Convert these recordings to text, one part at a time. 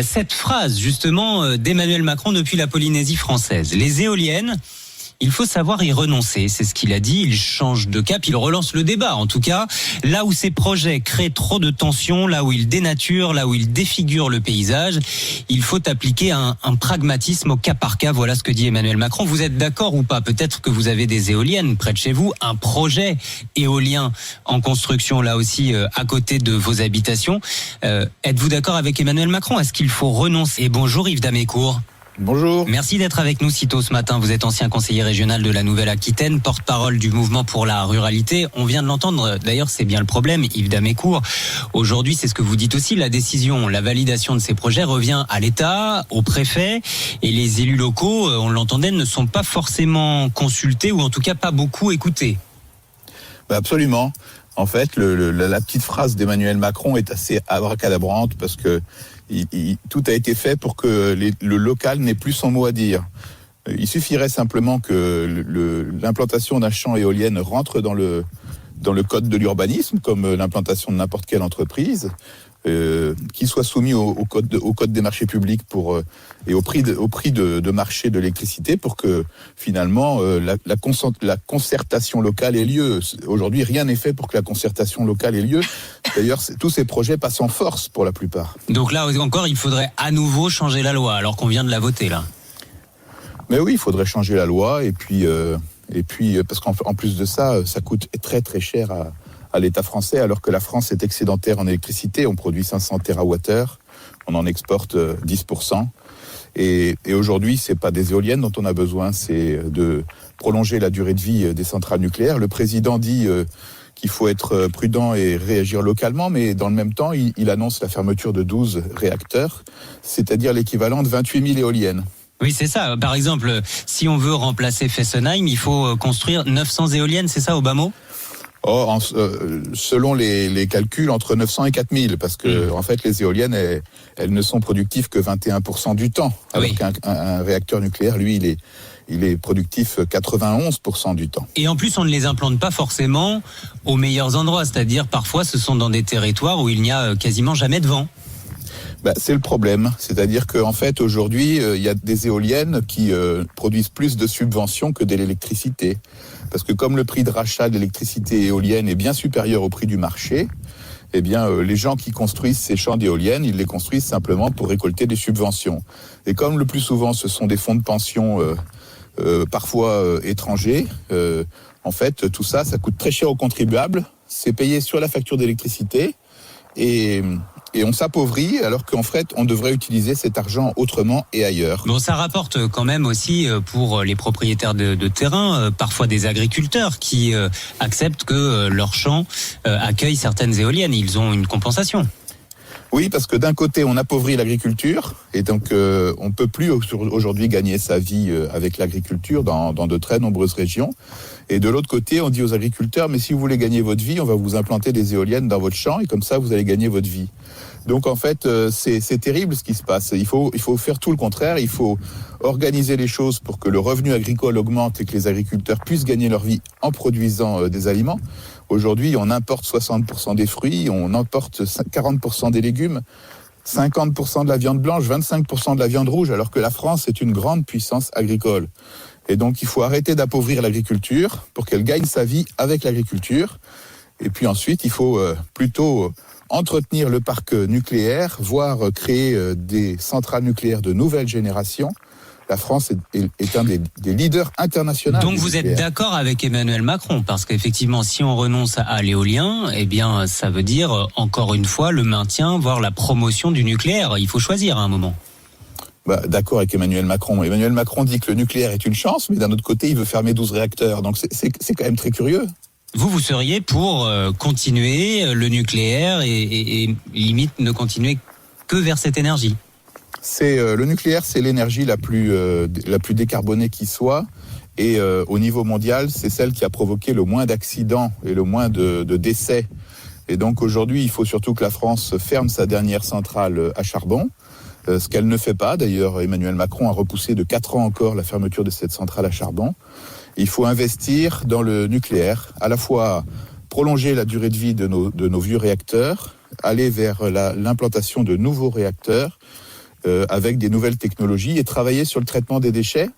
cette phrase justement d'Emmanuel Macron depuis la Polynésie française. Les éoliennes, il faut savoir y renoncer, c'est ce qu'il a dit. Il change de cap, il relance le débat en tout cas. Là où ces projets créent trop de tensions, là où ils dénaturent, là où ils défigurent le paysage, il faut appliquer un pragmatisme au cas par cas. Voilà ce que dit Emmanuel Macron. Vous êtes d'accord ou pas? Peut-être que vous avez des éoliennes près de chez vous, un projet éolien en construction là aussi à côté de vos habitations. Êtes-vous d'accord avec Emmanuel Macron? Est-ce qu'il faut renoncer? Et bonjour Yves Damécourt. Bonjour. Merci d'être avec nous si tôt ce matin. Vous êtes ancien conseiller régional de la Nouvelle-Aquitaine, porte-parole du mouvement pour la ruralité. On vient de l'entendre, d'ailleurs c'est bien le problème, Yves Damécourt. Aujourd'hui, c'est ce que vous dites aussi, la décision, la validation de ces projets revient à l'État, au préfet, et les élus locaux, on l'entendait, ne sont pas forcément consultés, ou en tout cas pas beaucoup écoutés. Absolument. En fait, la petite phrase d'Emmanuel Macron est assez abracadabrante parce que tout a été fait pour que le local n'ait plus son mot à dire. Il suffirait simplement que l'implantation d'un champ éolien rentre dans le code de l'urbanisme, comme l'implantation de n'importe quelle entreprise, qui soit soumis au code des marchés publics et au prix de marché de l'électricité pour que finalement la concertation locale ait lieu. Aujourd'hui, rien n'est fait pour que la concertation locale ait lieu. D'ailleurs, tous ces projets passent en force pour la plupart. Donc là encore, il faudrait à nouveau changer la loi, alors qu'on vient de la voter là. Mais oui, il faudrait changer la loi et puis parce qu'en plus de ça, ça coûte très très cher à l'État français, alors que la France est excédentaire en électricité. On produit 500 TWh, on en exporte 10%. Et aujourd'hui, c'est pas des éoliennes dont on a besoin, c'est de prolonger la durée de vie des centrales nucléaires. Le président dit qu'il faut être prudent et réagir localement, mais dans le même temps, il annonce la fermeture de 12 réacteurs, c'est-à-dire l'équivalent de 28 000 éoliennes. Oui, c'est ça. Par exemple, si on veut remplacer Fessenheim, il faut construire 900 éoliennes, c'est ça, au bas mot ? Selon les calculs, entre 900 et 4000, parce que en fait, les éoliennes, elles ne sont productives que 21% du temps, alors qu'un réacteur nucléaire, lui, il est productif 91% du temps. Et en plus, on ne les implante pas forcément aux meilleurs endroits, c'est-à-dire parfois, ce sont dans des territoires où il n'y a quasiment jamais de vent. C'est le problème, c'est-à-dire qu'en fait, aujourd'hui, il y a des éoliennes qui produisent plus de subventions que de l'électricité. Parce que comme le prix de rachat de l'électricité éolienne est bien supérieur au prix du marché, eh bien, les gens qui construisent ces champs d'éoliennes, ils les construisent simplement pour récolter des subventions. Et comme le plus souvent, ce sont des fonds de pension parfois étrangers, en fait, tout ça, ça coûte très cher aux contribuables. C'est payé sur la facture d'électricité et on s'appauvrit alors qu'en fait, on devrait utiliser cet argent autrement et ailleurs. Bon, ça rapporte quand même aussi pour les propriétaires de terrain, parfois des agriculteurs qui acceptent que leurs champs accueillent certaines éoliennes. Ils ont une compensation. Oui, parce que d'un côté, on appauvrit l'agriculture et donc on peut plus aujourd'hui gagner sa vie avec l'agriculture dans de très nombreuses régions. Et de l'autre côté, on dit aux agriculteurs, mais si vous voulez gagner votre vie, on va vous implanter des éoliennes dans votre champ et comme ça, vous allez gagner votre vie. Donc en fait, c'est terrible ce qui se passe. Il faut faire tout le contraire. Il faut organiser les choses pour que le revenu agricole augmente et que les agriculteurs puissent gagner leur vie en produisant des aliments. Aujourd'hui, on importe 60% des fruits, on importe 40% des légumes, 50% de la viande blanche, 25% de la viande rouge, alors que la France est une grande puissance agricole. Et donc, il faut arrêter d'appauvrir l'agriculture pour qu'elle gagne sa vie avec l'agriculture. Et puis ensuite, il faut plutôt entretenir le parc nucléaire, voire créer des centrales nucléaires de nouvelle génération. La France est un des leaders internationaux. Donc vous êtes d'accord avec Emmanuel Macron, parce qu'effectivement, si on renonce à l'éolien, eh bien, ça veut dire, encore une fois, le maintien, voire la promotion du nucléaire. Il faut choisir à un moment. D'accord avec Emmanuel Macron. Emmanuel Macron dit que le nucléaire est une chance, mais d'un autre côté, il veut fermer 12 réacteurs. Donc c'est quand même très curieux. Vous seriez pour continuer le nucléaire et limite ne continuer que vers cette énergie? Le nucléaire, c'est l'énergie la plus décarbonée qui soit. Et au niveau mondial, c'est celle qui a provoqué le moins d'accidents et le moins de décès. Et donc aujourd'hui, il faut surtout que la France ferme sa dernière centrale à charbon. Ce qu'elle ne fait pas. D'ailleurs, Emmanuel Macron a repoussé de 4 ans encore la fermeture de cette centrale à charbon. Il faut investir dans le nucléaire, à la fois prolonger la durée de vie de nos vieux réacteurs, aller vers l'implantation de nouveaux réacteurs avec des nouvelles technologies et travailler sur le traitement des déchets.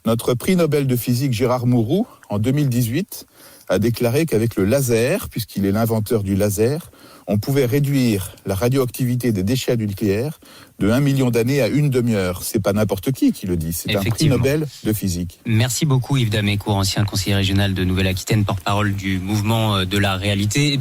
Notre prix Nobel de physique Gérard Mourou, en 2018, a déclaré qu'avec le laser, puisqu'il est l'inventeur du laser, on pouvait réduire la radioactivité des déchets nucléaires de 1 million d'années à une demi-heure. C'est pas n'importe qui le dit, c'est un prix Nobel de physique. Merci beaucoup Yves Damécourt, ancien conseiller régional de Nouvelle-Aquitaine, porte-parole du mouvement de la ruralité,